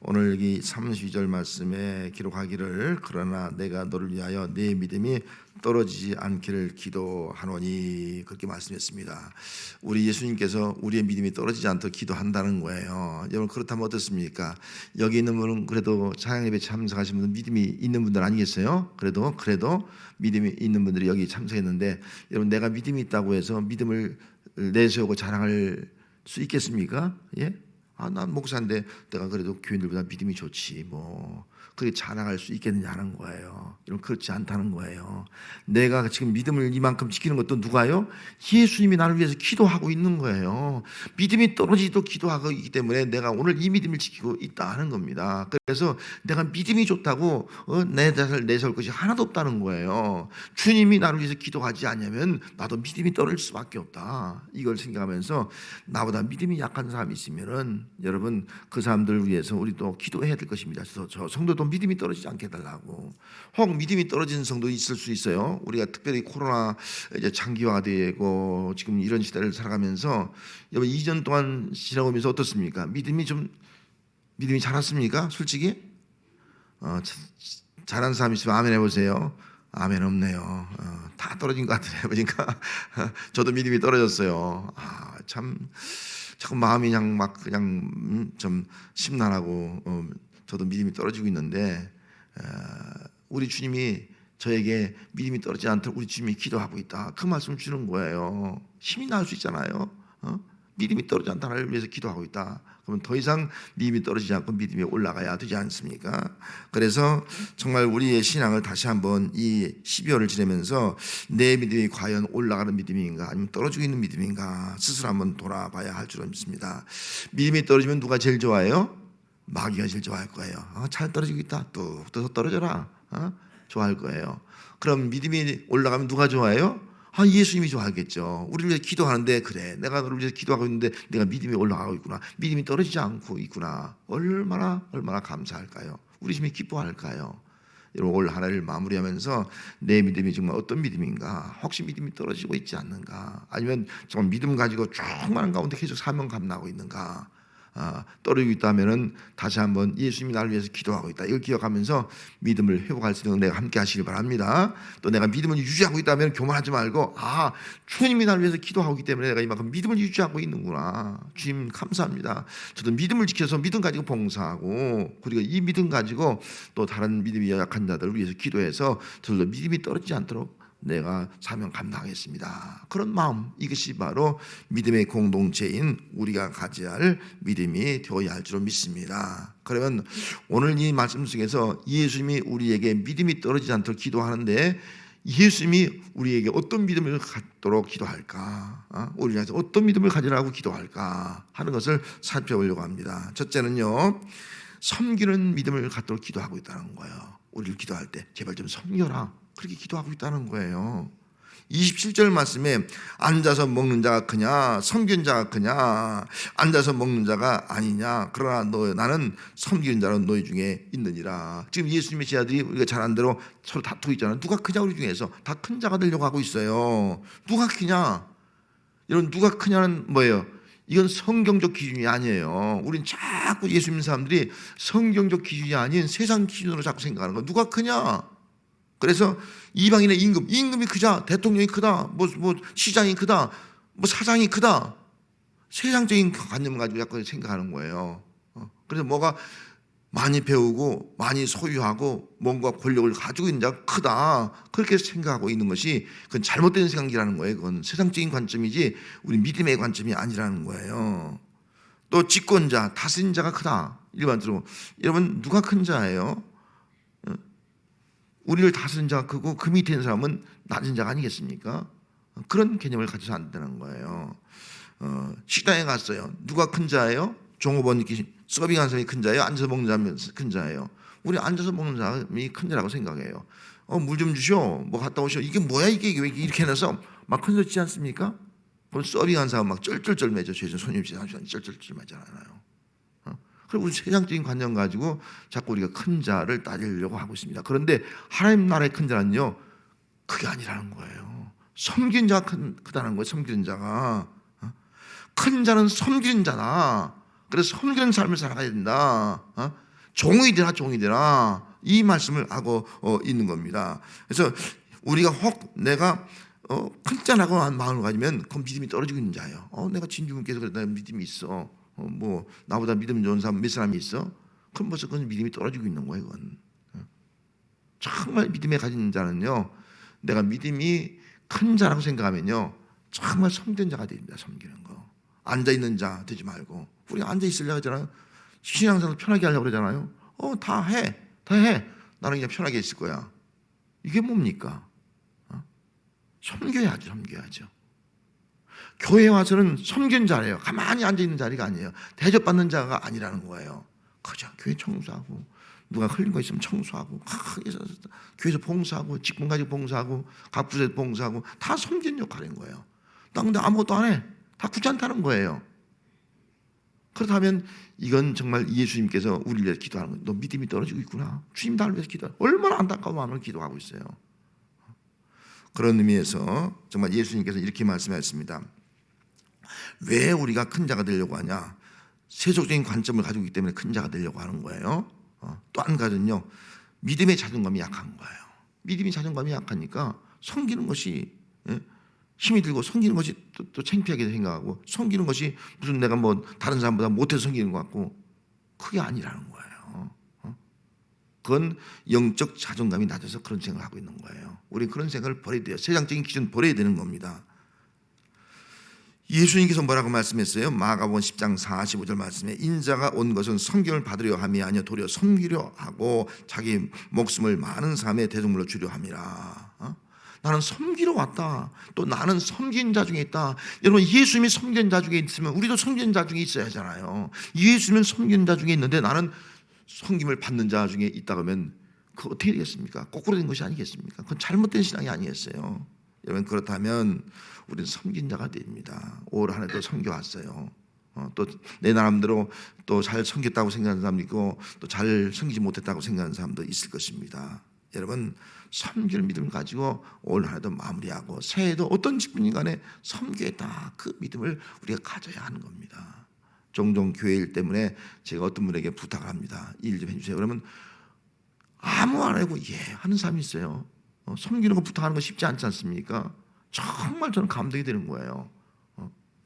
오늘 여기 32절 말씀에 기록하기를 그러나 내가 너를 위하여 내 믿음이 떨어지지 않기를 기도하노니 그렇게 말씀했습니다. 우리 예수님께서 우리의 믿음이 떨어지지 않도록 기도한다는 거예요. 여러분 그렇다면 어떻습니까? 여기 있는 분은 그래도 찬양예배 참석하신 분은 믿음이 있는 분들 아니겠어요? 그래도 믿음이 있는 분들이 여기 참석했는데 여러분 내가 믿음이 있다고 해서 믿음을 내세우고 자랑할 수 있겠습니까? 예? 난 목사인데 내가 그래도 교인들보다 믿음이 좋지 뭐 그렇게 자랑할 수 있겠느냐는 거예요. 여러분 그렇지 않다는 거예요. 내가 지금 믿음을 이만큼 지키는 것도 누가요? 예수님이 나를 위해서 기도하고 있는 거예요. 믿음이 떨어지도 기도하고 있기 때문에 내가 오늘 이 믿음을 지키고 있다 하는 겁니다. 그래서 내가 믿음이 좋다고 내 자신을 내세울 것이 하나도 없다는 거예요. 주님이 나를 위해서 기도하지 않으면 나도 믿음이 떨어질 수밖에 없다. 이걸 생각하면서 나보다 믿음이 약한 사람이 있으면은 여러분 그 사람들을 위해서 우리도 기도해야 될 것입니다. 저 성도도 믿음이 떨어지지 않게 해달라고. 혹 믿음이 떨어지는 성도 있을 수 있어요. 우리가 특별히 코로나 이제 장기화되고 지금 이런 시대를 살아가면서 여러분 2년 동안 지나오면서 어떻습니까? 믿음이 자랐습니까? 솔직히 잘한 사람 있으면 아멘 해보세요. 아멘 없네요. 다 떨어진 것 같으네 해보니까 저도 믿음이 떨어졌어요. 참 자꾸 마음이 그냥 좀 심란하고 저도 믿음이 떨어지고 있는데 우리 주님이 저에게 믿음이 떨어지지 않도록 우리 주님이 기도하고 있다. 그 말씀 주는 거예요. 힘이 날 수 있잖아요. 믿음이 떨어지지 않도록 하나님을 위해서 기도하고 있다. 그러면 더 이상 믿음이 떨어지지 않고 믿음이 올라가야 되지 않습니까? 그래서 정말 우리의 신앙을 다시 한번 이 12월을 지내면서 내 믿음이 과연 올라가는 믿음인가 아니면 떨어지고 있는 믿음인가 스스로 한번 돌아봐야 할 줄 믿습니다. 믿음이 떨어지면 누가 제일 좋아해요? 마귀가 제일 좋아할 거예요. 잘 떨어지고 있다. 뚝뚝 떨어져라. 좋아할 거예요. 그럼 믿음이 올라가면 누가 좋아해요? 예수님이 좋아하겠죠. 우리를 위해 기도하는데 그래 내가 너를 위해서 기도하고 있는데 내가 믿음이 올라가고 있구나. 믿음이 떨어지지 않고 있구나. 얼마나 감사할까요? 우리 주님이 기뻐할까요? 여러분 올 한 해를 마무리하면서 내 믿음이 정말 어떤 믿음인가? 혹시 믿음이 떨어지고 있지 않는가? 아니면 정말 믿음 가지고 충만한 가운데 계속 사명 감당하고 있는가? 떨어지고 있다면은 다시 한번 예수님이 나를 위해서 기도하고 있다. 이걸 기억하면서 믿음을 회복할 수 있는 은혜가 함께 하시길 바랍니다. 또 내가 믿음을 유지하고 있다면 교만하지 말고 주님이 나를 위해서 기도하고 있기 때문에 내가 이만큼 믿음을 유지하고 있는구나. 주님 감사합니다. 저도 믿음을 지켜서 믿음 가지고 봉사하고 그리고 이 믿음 가지고 또 다른 믿음이 약한 자들을 위해서 기도해서 저도 믿음이 떨어지지 않도록 내가 사명 감당하겠습니다. 그런 마음 이것이 바로 믿음의 공동체인 우리가 가져야 할 믿음이 되어야 할 줄로 믿습니다. 그러면 오늘 이 말씀 속에서 예수님이 우리에게 믿음이 떨어지지 않도록 기도하는데 예수님이 우리에게 어떤 믿음을 갖도록 기도할까? 우리를 위해서 어떤 믿음을 가지라고 기도할까? 하는 것을 살펴보려고 합니다. 첫째는요, 섬기는 믿음을 갖도록 기도하고 있다는 거예요. 우리를 기도할 때 제발 좀 섬겨라. 그렇게 기도하고 있다는 거예요. 27절 말씀에 앉아서 먹는 자가 크냐 섬기는 자가 크냐 앉아서 먹는 자가 아니냐 그러나 나는 섬기는 자로 너희 중에 있느니라. 지금 예수님의 제자들이 우리가 잘 아는 대로 서로 다투고 있잖아요. 누가 크냐 우리 중에서 다 큰 자가 되려고 하고 있어요. 누가 크냐? 여러분 누가 크냐는 뭐예요? 이건 성경적 기준이 아니에요. 우린 자꾸 예수 믿는 사람들이 성경적 기준이 아닌 세상 기준으로 자꾸 생각하는 거예요. 누가 크냐? 그래서 이방인의 임금이 크자, 대통령이 크다, 뭐 시장이 크다, 뭐 사장이 크다, 세상적인 관념을 가지고 자꾸 생각하는 거예요. 그래서 뭐가 많이 배우고 많이 소유하고 뭔가 권력을 가지고 있는 자가 크다 그렇게 생각하고 있는 것이 그건 잘못된 생각이라는 거예요. 그건 세상적인 관점이지 우리 믿음의 관점이 아니라는 거예요. 또 집권자, 다스린 자가 크다 일반적으로 여러분 누가 큰 자예요? 우리를 다스린 자가 크고 그 밑에 있는 사람은 낮은 자가 아니겠습니까? 그런 개념을 가져서 안 되는 거예요. 식당에 갔어요. 누가 큰 자예요? 종업원 서빙하는 사람이 큰 자예요? 앉아서 먹는 사람이 큰 자예요? 우리 앉아서 먹는 사람이 큰 자라고 생각해요. 물 좀 주시오. 뭐 갔다 오시오. 이게 뭐야 이게 왜 이렇게 해서 막 큰 소리 치지 않습니까? 그럼 서빙하는 사람 막 쩔쩔쩔 매죠. 죄송 손님 지나가시면 쩔쩔쩔 매잖아요. 그리고 우리 세상적인 관념 가지고 자꾸 우리가 큰 자를 따지려고 하고 있습니다. 그런데 하나님 나라의 큰 자는요 그게 아니라는 거예요. 섬기는 자가 크다는 거예요. 섬기는 자가 큰 자는 섬기는 자다. 그래서 섬기는 삶을 살아가야 된다. 종이 되라 이 말씀을 하고 있는 겁니다. 그래서 우리가 혹 내가 큰짠하고 한 마음을 가지면 그 믿음이 떨어지고 있는 자예요. 내가 진주군께서 그래도 믿음이 있어. 뭐 나보다 믿음 좋은 사람 몇 사람이 있어? 그럼 벌써 그건 믿음이 떨어지고 있는 거예요. 그건 정말 믿음에 가진 자는요, 내가 믿음이 큰 자라고 생각하면요, 정말 섬기는 자가 됩니다. 섬기는 거. 앉아 있는 자 되지 말고. 우리가 앉아 있으려고 하잖아요. 신앙생활 편하게 하려고 그러잖아요. 다 해. 나는 그냥 편하게 있을 거야. 이게 뭡니까? 섬겨야죠. 교회 와서는 섬기는 자예요. 가만히 앉아 있는 자리가 아니에요. 대접받는 자가 아니라는 거예요. 그죠? 교회 청소하고, 누가 흘린 거 있으면 청소하고, 교회에서 봉사하고, 직분 가지고 봉사하고, 각 부서에서 봉사하고, 다 섬기는 역할인 거예요. 나 근데 아무것도 안 해. 다 귀찮다는 거예요. 그렇다면 이건 정말 예수님께서 우리를 위해서 기도하는 거예요. 너 믿음이 떨어지고 있구나. 주님 나를 위해서 기도하고, 얼마나 안타까운 마음으로 기도하고 있어요. 그런 의미에서 정말 예수님께서 이렇게 말씀하셨습니다. 왜 우리가 큰 자가 되려고 하냐? 세속적인 관점을 가지고 있기 때문에 큰 자가 되려고 하는 거예요. 또 한 가지는요, 믿음의 자존감이 약한 거예요. 믿음이 자존감이 약하니까 섬기는 것이 힘이 들고 섬기는 것이 또 창피하게 생각하고 섬기는 것이 무슨 내가 뭐 다른 사람보다 못해서 섬기는 것 같고 그게 아니라는 거예요. 그건 영적 자존감이 낮아서 그런 생각을 하고 있는 거예요. 우리 그런 생각을 버려야 돼요. 세상적인 기준 버려야 되는 겁니다. 예수님께서 뭐라고 말씀했어요? 마가복음 10장 45절 말씀에 인자가 온 것은 섬김을 받으려 함이 아니요 도리어 섬기려 하고 자기 목숨을 많은 사람의 대속물로 주려 함이라. 나는 섬기러 왔다. 또 나는 섬긴 자 중에 있다. 여러분, 예수님이 섬긴 자 중에 있으면 우리도 섬긴 자 중에 있어야 하잖아요. 예수님은 섬긴 자 중에 있는데 나는 섬김을 받는 자 중에 있다 그러면 그거 어떻게 되겠습니까? 거꾸로 된 것이 아니겠습니까? 그건 잘못된 신앙이 아니겠어요. 여러분, 그렇다면 우리는 섬긴 자가 됩니다. 올 한 해도 섬겨왔어요. 또 내 나름대로 또 잘 섬겼다고 생각하는 사람도 있고 또 잘 섬기지 못했다고 생각하는 사람도 있을 것입니다. 여러분, 섬기는 믿음을 가지고 올 한 해도 마무리하고 새해에도 어떤 직분이 간에 섬기겠다, 그 믿음을 우리가 가져야 하는 겁니다. 종종 교회 일 때문에 제가 어떤 분에게 부탁을 합니다. 일 좀 해주세요. 그러면 아무 안 하고 하는 사람이 있어요. 섬기는 거 부탁하는 거 쉽지 않지 않습니까? 정말 저는 감동이 되는 거예요.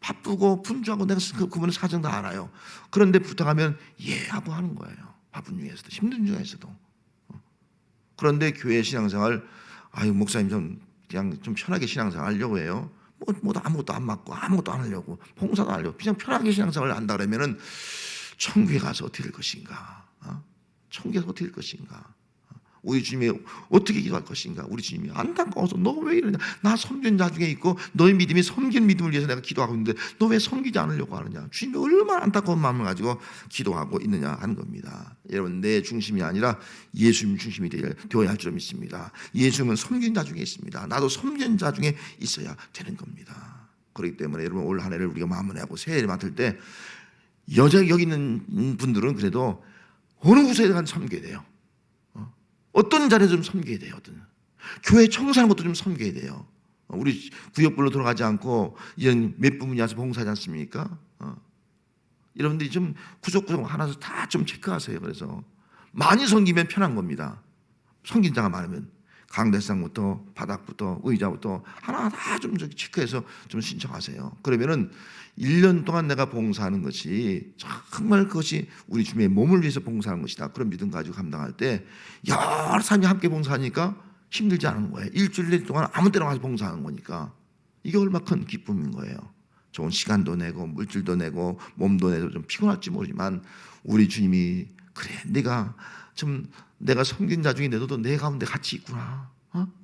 바쁘고 분주하고 내가 그분의 사정 다 알아요. 그런데 부탁하면 하고 하는 거예요. 바쁜 중에서도 힘든 중에서도. 그런데 교회 신앙생활, 목사님 그냥 좀 편하게 신앙생활 하려고 해요. 뭐도 아무것도 안 맡고 아무것도 안 하려고, 봉사도 안 하려고 그냥 편하게 신앙생활을 한다 그러면은 천국에 가서 어떻게 될 것인가? 천국에서 어떻게 될 것인가? 우리 주님이 어떻게 기도할 것인가? 우리 주님이 안타까워서 너 왜 이러냐? 나 섬기는 자 중에 있고 너의 믿음이 섬기는 믿음을 위해서 내가 기도하고 있는데 너 왜 섬기지 않으려고 하느냐? 주님이 얼마나 안타까운 마음을 가지고 기도하고 있느냐 하는 겁니다. 여러분, 내 중심이 아니라 예수님 중심이 되어야 할 줄 믿습니다. 예수님은 섬기는 자 중에 있습니다. 나도 섬기는 자 중에 있어야 되는 겁니다. 그렇기 때문에 여러분, 올 한 해를 우리가 마무리하고 새해를 맡을 때 여기 있는 분들은 그래도 어느 곳에 간 섬겨야 돼요. 어떤 자리에 좀 섬겨야 돼요. 교회 청소하는 것도 좀 섬겨야 돼요. 우리 구역별로 돌아가지 않고 이런 몇 부분이 와서 봉사하지 않습니까? 여러분들이 좀 구석구석 하나서 다 좀 체크하세요. 그래서 많이 섬기면 편한 겁니다. 섬긴 자가 많으면 강대상부터 바닥부터 의자부터 하나 다 좀 체크해서 좀 신청하세요. 그러면은 1년 동안 내가 봉사하는 것이 정말 그것이 우리 주님의 몸을 위해서 봉사하는 것이다. 그런 믿음 가지고 감당할 때 여러 사람이 함께 봉사하니까 힘들지 않은 거예요. 일주일 동안 아무 때나 가서 봉사하는 거니까 이게 얼마나 큰 기쁨인 거예요. 좋은 시간도 내고 물질도 내고 몸도 내고 좀 피곤할지 모르지만 우리 주님이 그래, 내가 섬긴 자 중에 너도 내 가운데 같이 있구나.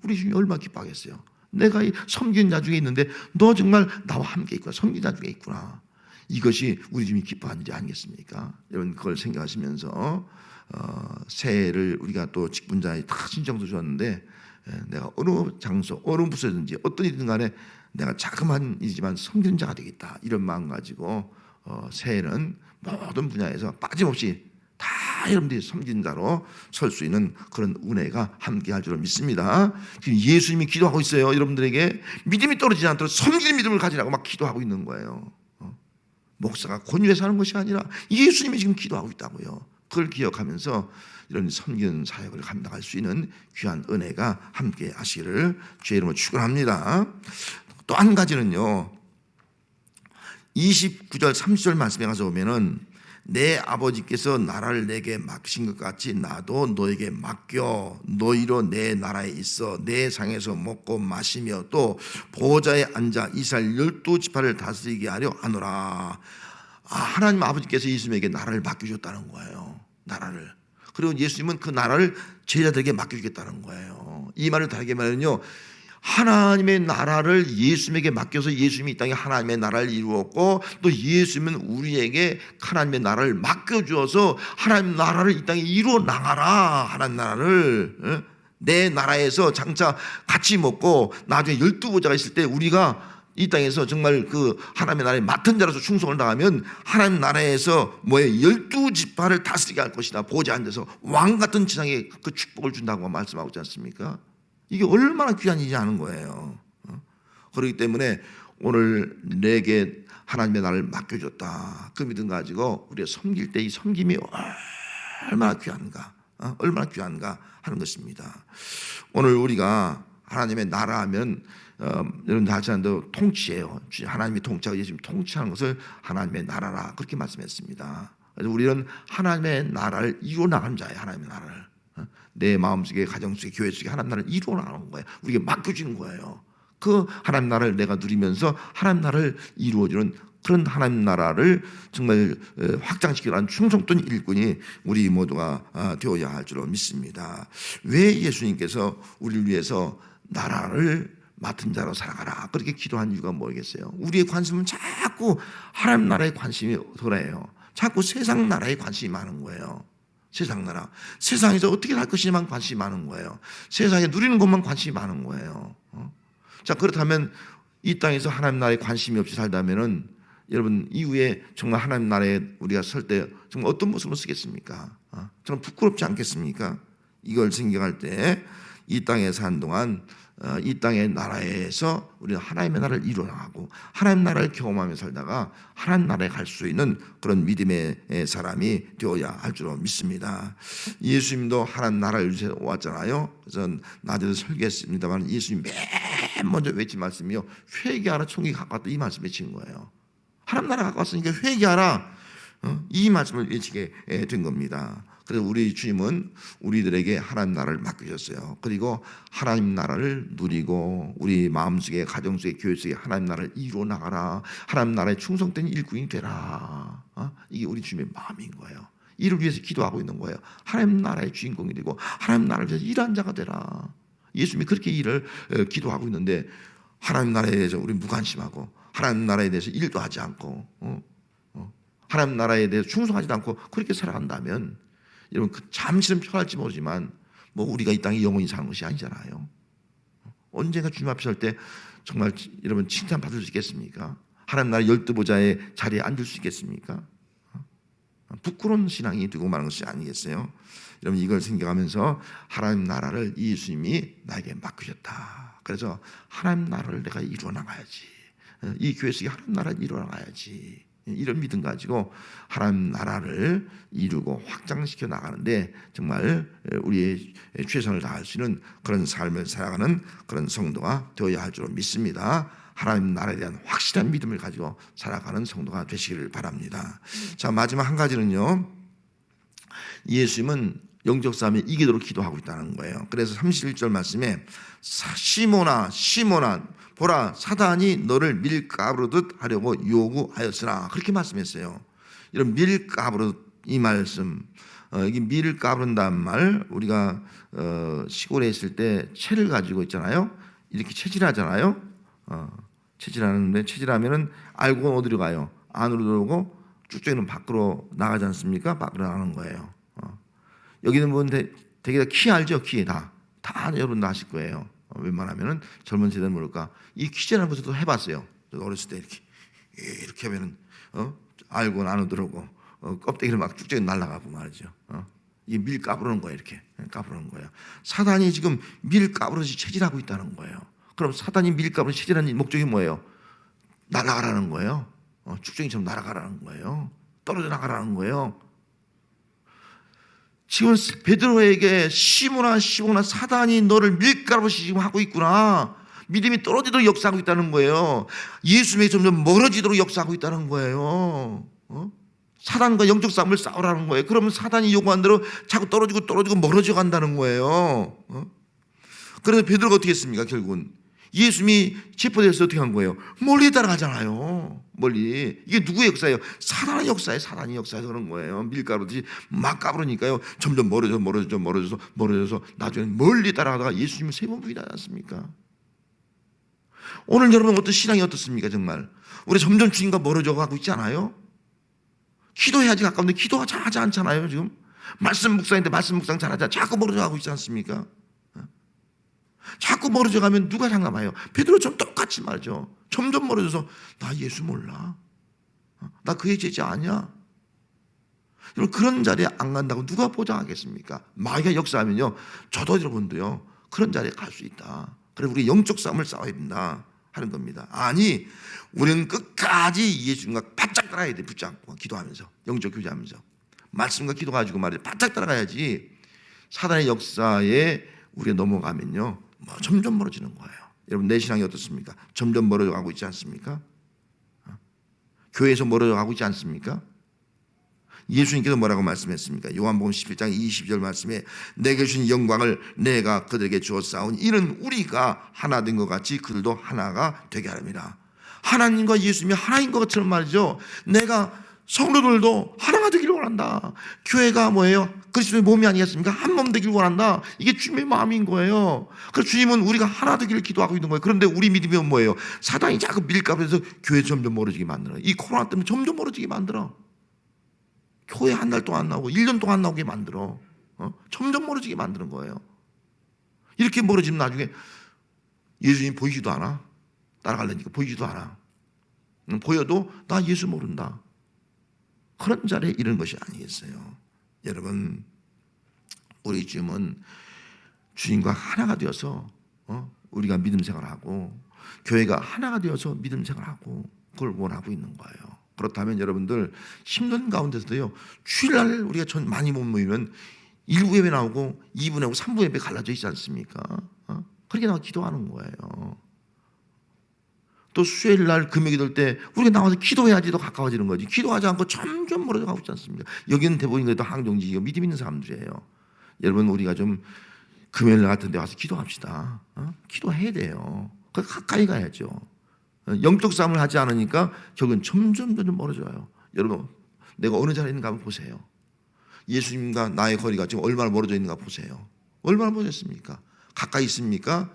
우리 주님이 얼마나 기뻐하겠어요. 내가 섬긴 자 중에 있는데 너 정말 나와 함께 있구나. 섬긴 자 중에 있구나. 이것이 우리 주님이 기뻐하는 일 아니겠습니까? 여러분, 그걸 생각하시면서 새해를 우리가 또 직분자에 다 신청서 주었는데 내가 어느 장소, 어느 부서든지 어떤 일이든 간에 내가 자그마한 일이지만 섬기는 자가 되겠다. 이런 마음 가지고 새해는 모든 분야에서 빠짐없이 다 여러분들이 섬기는 자로 설 수 있는 그런 은혜가 함께할 줄을 믿습니다. 지금 예수님이 기도하고 있어요. 여러분들에게 믿음이 떨어지지 않도록 섬기는 믿음을 가지라고 막 기도하고 있는 거예요. 목사가 권유해서 하는 것이 아니라 예수님이 지금 기도하고 있다고요. 그걸 기억하면서 이런 섬기는 사역을 감당할 수 있는 귀한 은혜가 함께 하시기를 주의 이름으로 축원합니다. 또 한 가지는요, 29절 30절 말씀에 가서 보면은 내 아버지께서 나라를 내게 맡기신 것 같이 나도 너에게 맡겨 너희로 내 나라에 있어 내 상에서 먹고 마시며 또 보좌에 앉아 이스라엘 12지파를 다스리게 하려 하노라. 하나님 아버지께서 예수님에게 나라를 맡겨줬다는 거예요. 나라를. 그리고 예수님은 그 나라를 제자들에게 맡겨주겠다는 거예요. 이 말을 다르게 말하면요, 하나님의 나라를 예수님에게 맡겨서 예수님이 이 땅에 하나님의 나라를 이루었고, 또 예수님은 우리에게 하나님의 나라를 맡겨주어서 하나님 나라를 이 땅에 이루어 나가라. 하나님 나라를 내 나라에서 장차 같이 먹고 나중에 12보좌가 있을 때 우리가 이 땅에서 정말 그 하나님의 나라에 맡은 자로서 충성을 다하면 하나님 나라에서 12지파를 다스리게 할 것이다. 보좌에 앉아서 왕 같은 지상에 그 축복을 준다고 말씀하고 있지 않습니까? 이게 얼마나 귀한 일이지 않은 거예요. 그렇기 때문에 오늘 내게 하나님의 나라를 맡겨줬다. 그 믿음 가지고 우리가 섬길 때 이 섬김이 얼마나 귀한가, 얼마나 귀한가 하는 것입니다. 오늘 우리가 하나님의 나라 하면 여러분 다시 한번 통치예요. 하나님이 통치하고 예수님 통치하는 것을 하나님의 나라라 그렇게 말씀했습니다. 그래서 우리는 하나님의 나라를 이루어 나가는 자예요. 하나님의 나라를 내 마음속에 가정 속에 교회 속에 하나님 나라를 이루어 나가는 거예요. 우리에게 맡겨주는 거예요. 그 하나님 나라를 내가 누리면서 하나님 나라를 이루어주는 그런 하나님 나라를 정말 확장시키라는 충성된 일꾼이 우리 모두가 되어야 할 줄로 믿습니다. 왜 예수님께서 우리를 위해서 나라를 맡은 자로 살아가라 그렇게 기도한 이유가 뭐겠어요? 우리의 관심은 자꾸 하나님 나라에 관심이 돌아요. 자꾸 세상 나라에 관심이 많은 거예요. 세상 나라, 세상에서 어떻게 살 것이냐만 관심이 많은 거예요. 세상에 누리는 것만 관심이 많은 거예요. 자, 그렇다면 이 땅에서 하나님 나라에 관심이 없이 살다면은 여러분 이후에 정말 하나님 나라에 우리가 설 때 정말 어떤 모습으로 쓰겠습니까? 정말 부끄럽지 않겠습니까? 이걸 생각할 때 이 땅에 사는 동안 이 땅의 나라에서 우리는 하나님의 나라를 이루어나가고 하나님 나라를 경험하며 살다가 하나님 나라에 갈 수 있는 그런 믿음의 사람이 되어야 할 줄로 믿습니다. 예수님도 하나님 나라를 위해서 왔잖아요. 그래서 낮에도 설교했습니다만 예수님이 맨 먼저 외친 말씀이요, 회개하라 총이 가까웠다 이 말씀 외친 거예요. 하나님 나라 가까웠으니까 회개하라 이 말씀을 외치게 된 겁니다. 그래서 우리 주님은 우리들에게 하나님 나라를 맡기셨어요. 그리고 하나님 나라를 누리고 우리 마음속에 가정 속에 교회 속에 하나님 나라를 이루어 나가라. 하나님 나라에 충성된 일꾼이 되라. 이게 우리 주님의 마음인 거예요. 이를 위해서 기도하고 있는 거예요. 하나님 나라의 주인공이 되고 하나님 나라를 위해서 일하는 자가 되라. 예수님이 그렇게 일을 기도하고 있는데 하나님 나라에 대해서 우리 무관심하고 하나님 나라에 대해서 일도 하지 않고 하나님 나라에 대해서 충성하지도 않고 그렇게 살아간다면 여러분 그 잠시는 편할지 모르지만 뭐 우리가 이 땅에 영원히 사는 것이 아니잖아요. 언젠가 주님 앞에 설 때 정말 여러분 칭찬받을 수 있겠습니까? 하나님 나라 12보좌의 자리에 앉을 수 있겠습니까? 부끄러운 신앙이 되고 마는 것이 아니겠어요? 여러분 이걸 생각하면서 하나님 나라를 예수님이 나에게 맡기셨다. 그래서 하나님 나라를 내가 이루어 나가야지. 이 교회 속에 하나님 나라를 이루어 나가야지. 이런 믿음 가지고 하나님 나라를 이루고 확장시켜 나가는데 정말 우리의 최선을 다할 수 있는 그런 삶을 살아가는 그런 성도가 되어야 할 줄로 믿습니다. 하나님 나라에 대한 확실한 믿음을 가지고 살아가는 성도가 되시기를 바랍니다. 자, 마지막 한 가지는요, 예수님은 영적 싸움에 이기도록 기도하고 있다는 거예요. 그래서 31절 말씀에 시몬아 시몬아 보라 사단이 너를 밀가부르듯 하려고 요구하였으나 그렇게 말씀했어요. 이런 밀가부르 이 말씀 이게 밀가부른다는 말 우리가 시골에 있을 때 채를 가지고 있잖아요. 이렇게 채질하잖아요. 채질하는데 채질하면은 알고 어디로 가요? 안으로 들어오고 쭉쭉이는 밖으로 나가지 않습니까? 밖으로 나가는 거예요. 여기는 뭐 되게 다 키 알죠? 키 다 여러분 다 아실 거예요. 웬만하면은 젊은 세대는 모를까 이 퀴즈라는 것도 해봤어요. 어렸을 때 이렇게 하면은 알고 안으로 들어오고 껍데기를 막 쭉쭉 날아가고 말이죠. 이게 밀 까부르는 거예요. 이렇게 까부르는 거예요. 사단이 지금 밀 까부르듯이 체질하고 있다는 거예요. 그럼 사단이 밀 까부르듯이 체질하는 목적이 뭐예요? 날아가라는 거예요. 쭉쭉이처럼 날아가라는 거예요. 떨어져 나가라는 거예요. 지금 베드로에게 시몬아 사단이 너를 밀가루시 지금 하고 있구나. 믿음이 떨어지도록 역사하고 있다는 거예요. 예수님에게 점점 멀어지도록 역사하고 있다는 거예요. 사단과 영적 싸움을 싸우라는 거예요. 그러면 사단이 요구한 대로 자꾸 떨어지고 멀어져 간다는 거예요. 그래서 베드로가 어떻게 했습니까? 결국은 예수님이 체포돼서 어떻게 한 거예요? 멀리 따라가잖아요. 멀리. 이게 누구의 역사예요? 사단의 역사예요. 사단이 역사에서 그런 거예요. 밀가루듯이 막 까부르니까요. 점점 멀어져서 나중에 멀리 따라가다가 예수님을 3번 부인하지 않습니까? 오늘 여러분 어떤 신앙이 어떻습니까? 정말 우리 점점 주님과 멀어져 가고 있지 않아요? 기도해야지 가까운데 기도하지 않잖아요. 지금 말씀 묵상인데 말씀 묵상 잘하지 자꾸 멀어져 가고 있지 않습니까? 자꾸 멀어져 가면 누가 장담해요? 베드로처럼 똑같이 말이죠. 점점 멀어져서 나 예수 몰라. 나 그의 제자 아니야. 여러분 그런 자리에 안 간다고 누가 보장하겠습니까? 마귀가 역사하면요. 저도 여러분도요. 그런 자리에 갈 수 있다. 그래서 우리 영적 싸움을 싸워야 된다 하는 겁니다. 아니 우리는 끝까지 예수님과 바짝 따라야 돼. 붙잡고 기도하면서 영적 교제하면서 말씀과 기도 가지고 말이야 바짝 따라가야지. 사단의 역사에 우리가 넘어가면요. 점점 멀어지는 거예요. 여러분 내 신앙이 어떻습니까? 점점 멀어져 가고 있지 않습니까? 교회에서 멀어져 가고 있지 않습니까? 예수님께서 뭐라고 말씀했습니까? 요한복음 11장 20절 말씀에 내게 주신 영광을 내가 그들에게 주었사오니 이는 우리가 하나 된 것 같이 그들도 하나가 되게 하렵니다. 하나님과 예수님이 하나인 것처럼 말이죠. 내가 성도들도 하나가 되기를 원한다. 교회가 뭐예요? 그리스도의 몸이 아니겠습니까? 한 몸 되기를 원한다. 이게 주님의 마음인 거예요. 그래서 주님은 우리가 하나 되기를 기도하고 있는 거예요. 그런데 우리 믿음이 뭐예요? 사단이 자꾸 밀가루에서 교회 점점 멀어지게 만들어. 이 코로나 때문에 점점 멀어지게 만들어. 교회 한 달 동안 안 나오고 1년 동안 안 나오게 만들어. 점점 멀어지게 만드는 거예요. 이렇게 멀어지면 나중에 예수님 보이지도 않아. 따라가려니까 보이지도 않아. 보여도 나 예수 모른다. 그런 자리에 이런 것이 아니겠어요. 여러분 우리 주님은 주님과 하나가 되어서 우리가 믿음 생활하고 교회가 하나가 되어서 믿음 생활하고 그걸 원하고 있는 거예요. 그렇다면 여러분들 힘든 가운데서도요. 주일날 우리가 많이 못 모이면 1부 예배 나오고 2부 나오고 3부 예배 갈라져 있지 않습니까? 그렇게 나와 기도하는 거예요. 또 수요일날 금요일 될 때 우리가 나와서 기도해야지 더 가까워지는 거지. 기도하지 않고 점점 멀어져 가고 있지 않습니까? 여기는 대부분 그래도 항정지기가 믿음 있는 사람들이에요. 여러분 우리가 좀 금요일 같은 데 와서 기도합시다. 기도해야 돼요. 가까이 가야죠. 영적 싸움을 하지 않으니까 결국은 점점 멀어져요. 여러분 내가 어느 자리에 있는가 한번 보세요. 예수님과 나의 거리가 지금 얼마나 멀어져 있는가 보세요. 얼마나 멀어졌습니까? 가까이 있습니까?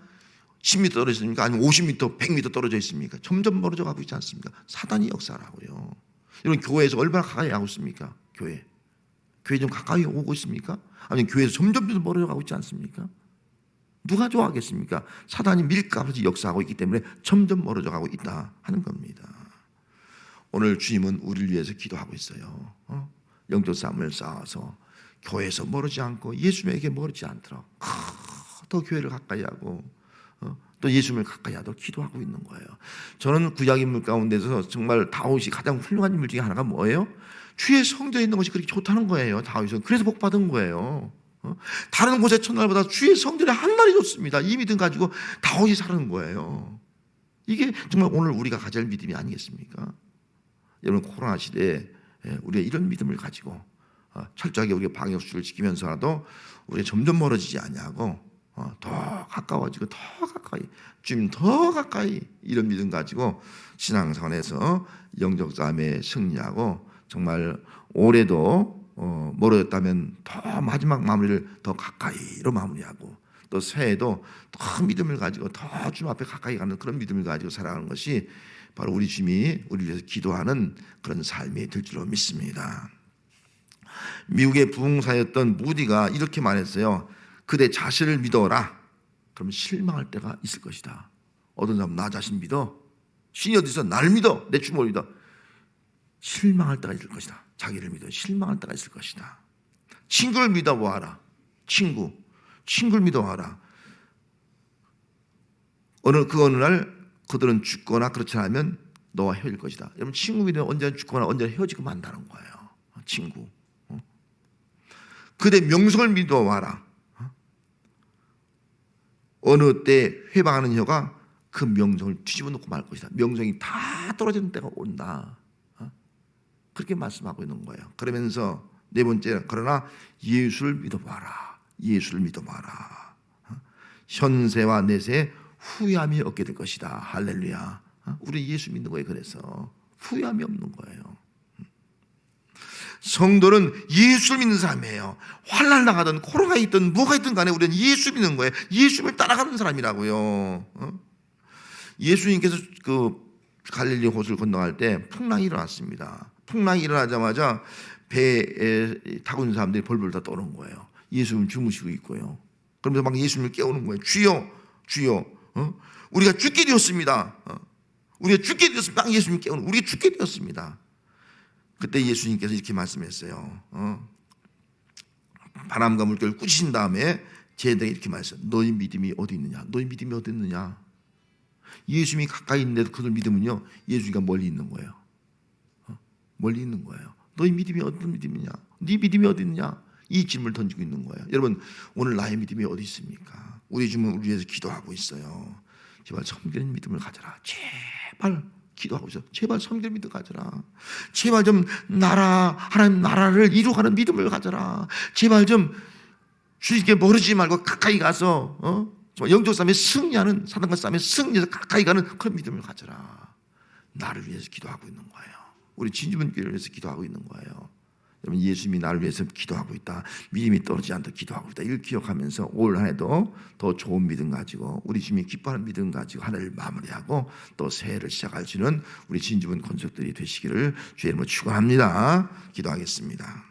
10m 떨어져 있습니까? 아니면 50m, 100m 떨어져 있습니까? 점점 멀어져 가고 있지 않습니까? 사단이 역사라고요. 여러분 교회에서 얼마나 가까이 하고 있습니까? 교회 좀 가까이 오고 있습니까? 아니면 교회에서 점점 멀어져 가고 있지 않습니까? 누가 좋아하겠습니까? 사단이 밀가루지 역사하고 있기 때문에 점점 멀어져 가고 있다 하는 겁니다. 오늘 주님은 우리를 위해서 기도하고 있어요. 영적 싸움을 쌓아서 교회에서 멀어지지 않고 예수님에게 멀어지지 않도록 더 교회를 가까이 하고 또 예수님을 가까이 하도록 기도하고 있는 거예요. 저는 구약 인물 가운데서 정말 다윗이 가장 훌륭한 인물 중에 하나가 뭐예요? 주의 성전에 있는 것이 그렇게 좋다는 거예요. 다윗은 그래서 복 받은 거예요. 다른 곳의 첫날보다 주의 성전에 한 날이 좋습니다. 이 믿음 가지고 다윗이 사는 거예요. 이게 정말 오늘 우리가 가질 믿음이 아니겠습니까? 여러분 코로나 시대에 우리가 이런 믿음을 가지고 철저하게 우리가 방역수칙을 지키면서라도 우리가 점점 멀어지지 아니하고 더 가까워지고 더 가까이 주님 더 가까이 이런 믿음 가지고 신앙생활에서 영적 싸움에 승리하고 정말 올해도 멀어졌다면 더 마지막 마무리를 더 가까이로 마무리하고 또 새해도 더 믿음을 가지고 더 주님 앞에 가까이 가는 그런 믿음을 가지고 살아가는 것이 바로 우리 주님이 우리 위해서 기도하는 그런 삶이 될 줄로 믿습니다. 미국의 부흥사였던 무디가 이렇게 말했어요. 그대 자신을 믿어라. 그러면 실망할 때가 있을 것이다. 어떤 사람은 나 자신 믿어. 신이 어디서 나를 믿어. 내 주님을 믿어. 실망할 때가 있을 것이다. 자기를 믿어 실망할 때가 있을 것이다. 친구를 믿어보아라. 친구를 믿어보아라. 어느 날 그들은 죽거나 그렇지 않으면 너와 헤어질 것이다. 여러분 친구 믿으면 언제나 죽거나 언제나 헤어지고 만다는 거예요. 친구. 그대 명성을 믿어와라. 어느 때 회방하는 혀가 그 명성을 뒤집어 놓고 말 것이다. 명성이 다 떨어지는 때가 온다. 그렇게 말씀하고 있는 거예요. 그러면서 네 번째, 그러나 예수를 믿어봐라. 예수를 믿어봐라. 현세와 내세 후회함이 없게 될 것이다. 할렐루야. 우리 예수 믿는 거예요. 그래서 후회함이 없는 거예요. 성도는 예수를 믿는 사람이에요. 환난 나가든 코로나 있든 뭐가 있든 간에 우리는 예수 믿는 거예요. 예수를 따라가는 사람이라고요. 예수님께서 그 갈릴리 호수를 건너갈 때 풍랑이 일어났습니다. 풍랑이 일어나자마자 배에 타고 있는 사람들이 벌벌 다 떠는 거예요. 예수님 주무시고 있고요. 그러면서 막 예수님을 깨우는 거예요. 주여, 주여, 우리가 죽게 되었습니다. 우리가 죽게 되었습니다. 막 예수님 깨우는, 우리가 죽게 되었습니다. 그때 예수님께서 이렇게 말씀했어요. 바람과 물결을 꾸짖으신 다음에 제자들에게 이렇게 말했어요. 너희 믿음이 어디 있느냐? 너희 믿음이 어디 있느냐? 예수님이 가까이 있는데도 그들 믿음은요, 예수가 멀리 있는 거예요. 멀리 있는 거예요. 너희 믿음이 어떤 믿음이냐? 네 믿음이 어디 있느냐? 이 질문을 던지고 있는 거예요. 여러분, 오늘 나의 믿음이 어디 있습니까? 우리 주님은 우리 위해서 기도하고 있어요. 제발 섬기는 믿음을 가져라. 제발 기도하고 있어요. 제발 섬기는 믿음 가져라. 제발 좀 하나님 나라를 이루어가는 믿음을 가져라. 제발 좀 주님께 멀어지지 말고 가까이 가서 영적 싸움에 승리하는, 사단과 싸움에 승리해서 가까이 가는 그런 믿음을 가져라. 나를 위해서 기도하고 있는 거예요. 우리 진주분교회를 위해서 기도하고 있는 거예요. 여러분, 예수님이 나를 위해서 기도하고 있다. 믿음이 떨어지지 않도록 기도하고 있다. 이걸 기억하면서 올 한 해도 더 좋은 믿음 가지고, 우리 주님이 기뻐하는 믿음 가지고 한 해를 마무리하고 또 새해를 시작할 수 있는 우리 진주분 권속들이 되시기를 주의 이름으로 축원합니다. 기도하겠습니다.